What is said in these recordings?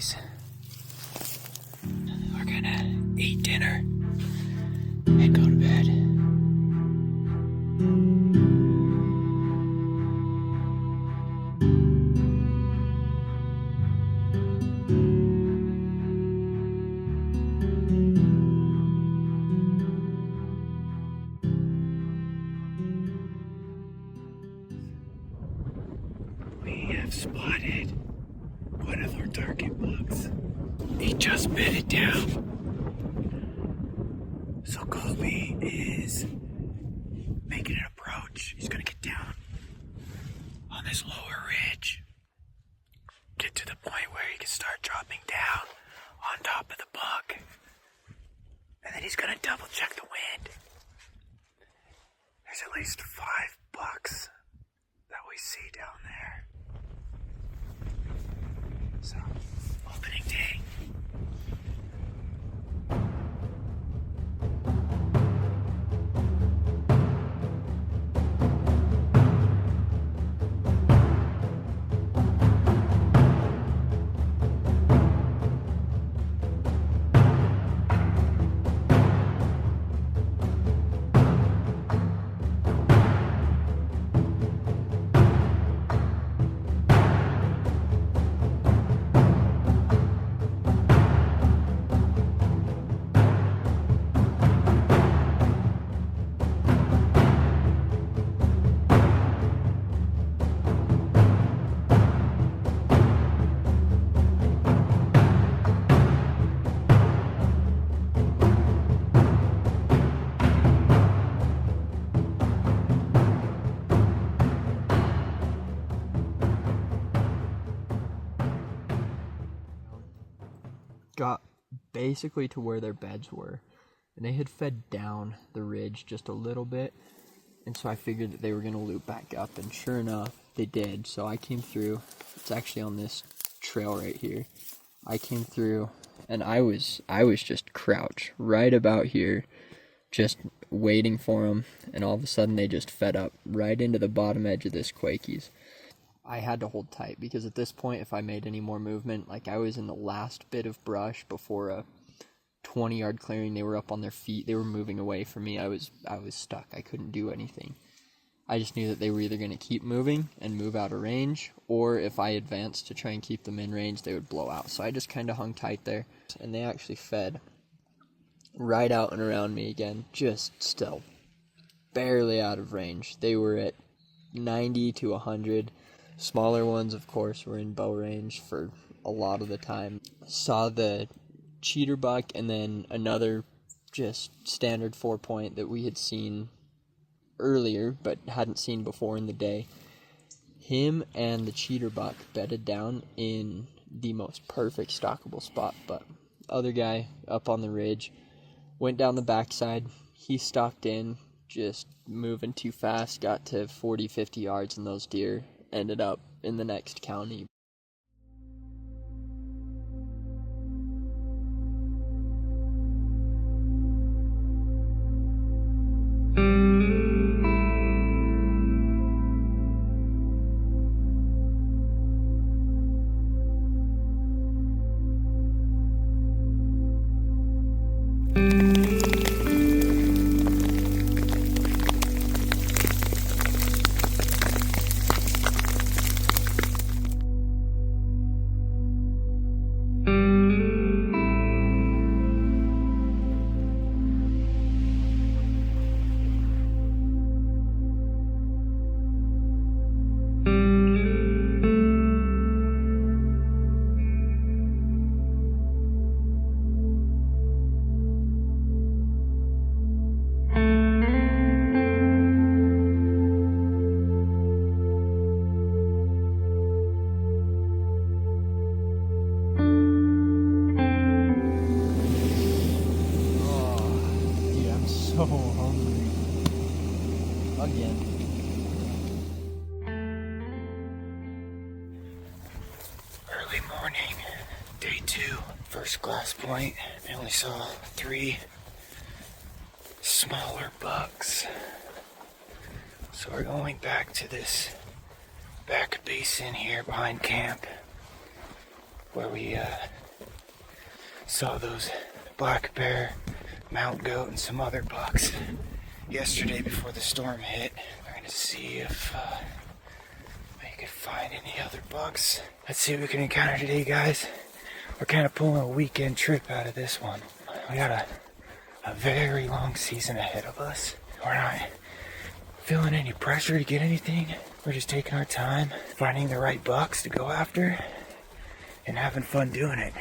boys. We're gonna eat dinner and go to bed. We have spotted one of our target bucks. He just bedded down. So Colby is making an approach. He's gonna get down on this lower ridge. Get to the point where he can start dropping down on top of the buck. And then he's gonna double check the wind. There's at least 5 bucks that we see down there. So, opening day. Got basically to where their beds were, and they had fed down the ridge just a little bit, and so I figured that they were going to loop back up, and sure enough they did. So I came through. It's actually on this trail right here. I came through and I was just crouched right about here, just waiting for them, and all of a sudden they just fed up right into the bottom edge of this Quakies. I had to hold tight because at this point, if I made any more movement, like I was in the last bit of brush before a 20-yard clearing, they were up on their feet, they were moving away from me. I was stuck. I couldn't do anything. I just knew that they were either going to keep moving and move out of range, or if I advanced to try and keep them in range, they would blow out. So I just kind of hung tight there, and they actually fed right out and around me again, just still barely out of range. They were at 90 to 100. Smaller ones, of course, were in bow range for a lot of the time. Saw the cheater buck and then another just standard 4-point that we had seen earlier but hadn't seen before in the day. Him and the cheater buck bedded down in the most perfect stalkable spot, but other guy up on the ridge went down the backside. He stalked in, just moving too fast, got to 40-50 yards, and those deer ended up in the next county. So hungry. Again. Early morning, day 2, first glass point. I only saw 3 smaller bucks. So we're going back to this back basin here behind camp where we Saw those black bear, mountain goat, and some other bucks yesterday before the storm hit. Trying to see if I could find any other bucks. Let's see what we can encounter today, guys. We're kind of pulling a weekend trip out of this one. We got a very long season ahead of us. We're not feeling any pressure to get anything. We're just taking our time, finding the right bucks to go after, and having fun doing it.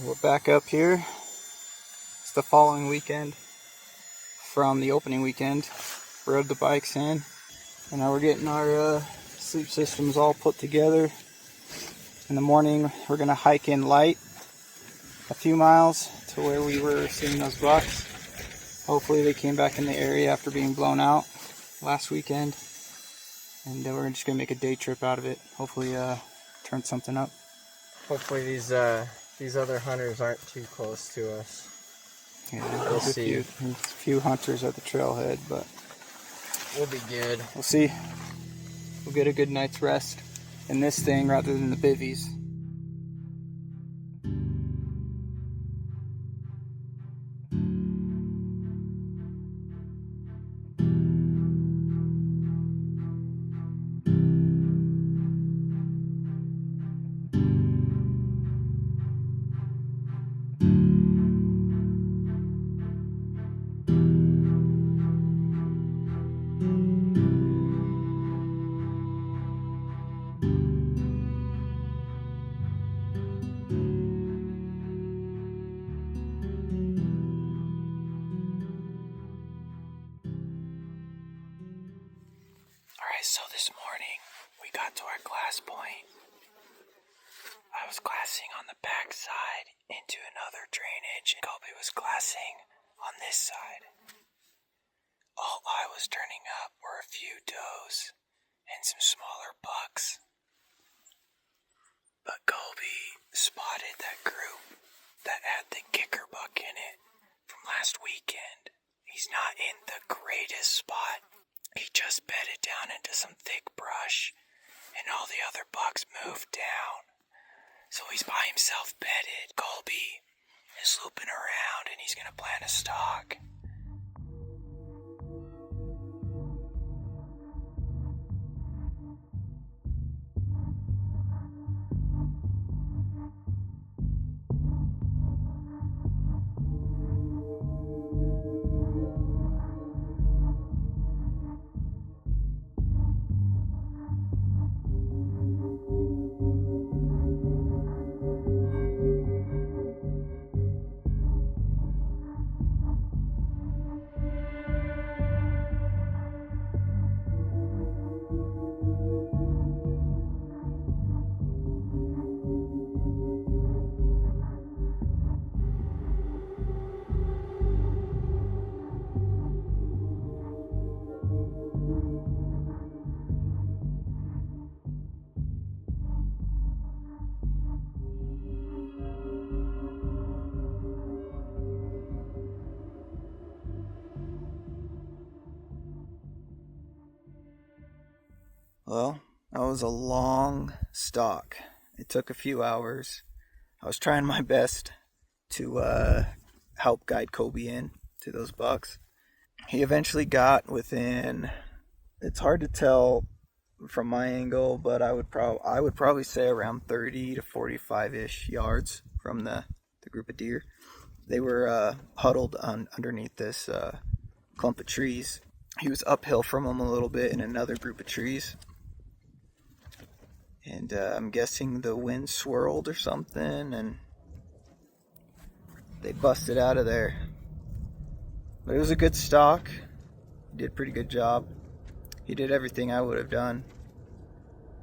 We're back up here. It's the following weekend from the opening weekend. Rode the bikes in, and now we're getting our sleep systems all put together. In the morning, we're gonna hike in light a few miles to where we were seeing those bucks. Hopefully they came back in the area after being blown out last weekend, and we're just gonna make a day trip out of it. Hopefully turn something up. Hopefully these other hunters aren't too close to us. Yeah, We'll there's see. a few hunters at the trailhead, but We'll be good. we'll see. We'll get a good night's rest in this thing rather than the bivvies. Alright, so this morning we got to our glass point. I was glassing on the back side into another drainage, and Kobe was glassing on this side. All I was turning up were a few does and some smaller bucks. But Kobe spotted that group that had the kicker buck in it from last weekend. He's not in the greatest spot. He just bedded down into some thick brush, and all the other bucks moved down. So he's by himself bedded. Colby is looping around, and he's gonna plant a stalk. Well, that was a long stalk. It took a few hours. I was trying my best to help guide Kobe in to those bucks. He eventually got within, it's hard to tell from my angle, but I would probably say around 30 to 45-ish yards from the group of deer. They were huddled underneath this clump of trees. He was uphill from them a little bit in another group of trees. And I'm guessing the wind swirled or something, and they busted out of there. But it was a good stalk. He did a pretty good job. He did everything I would have done.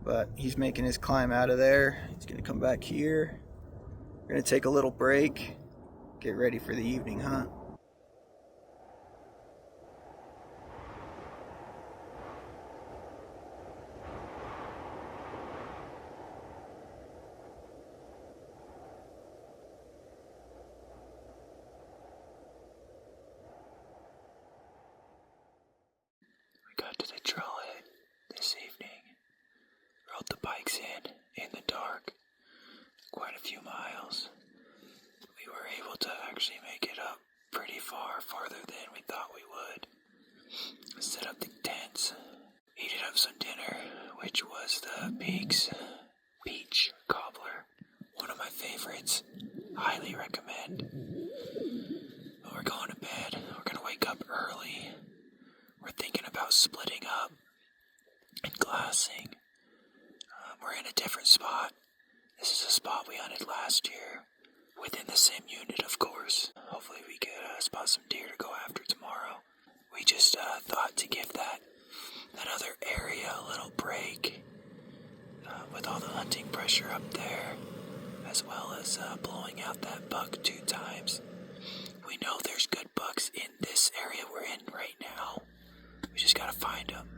But he's making his climb out of there. He's going to come back here. We're going to take a little break, get ready for the evening hunt. out to the trailhead this evening. Rode the bikes in the dark, quite a few miles. We were able to actually make it up pretty far, farther than we thought we would. Set up the tents, heated up some dinner, which was the Peaks Peach Cobbler. One of my favorites. Highly recommend. But we're going to bed. We're going to wake up early. We're thinking about splitting up and glassing. We're in a different spot. This is a spot we hunted last year. Within the same unit, of course. Hopefully we could spot some deer to go after tomorrow. We just thought to give that other area a little break. With all the hunting pressure up there, as well as blowing out that buck 2 times. We know there's good bucks in this area we're in right now. We just gotta find them.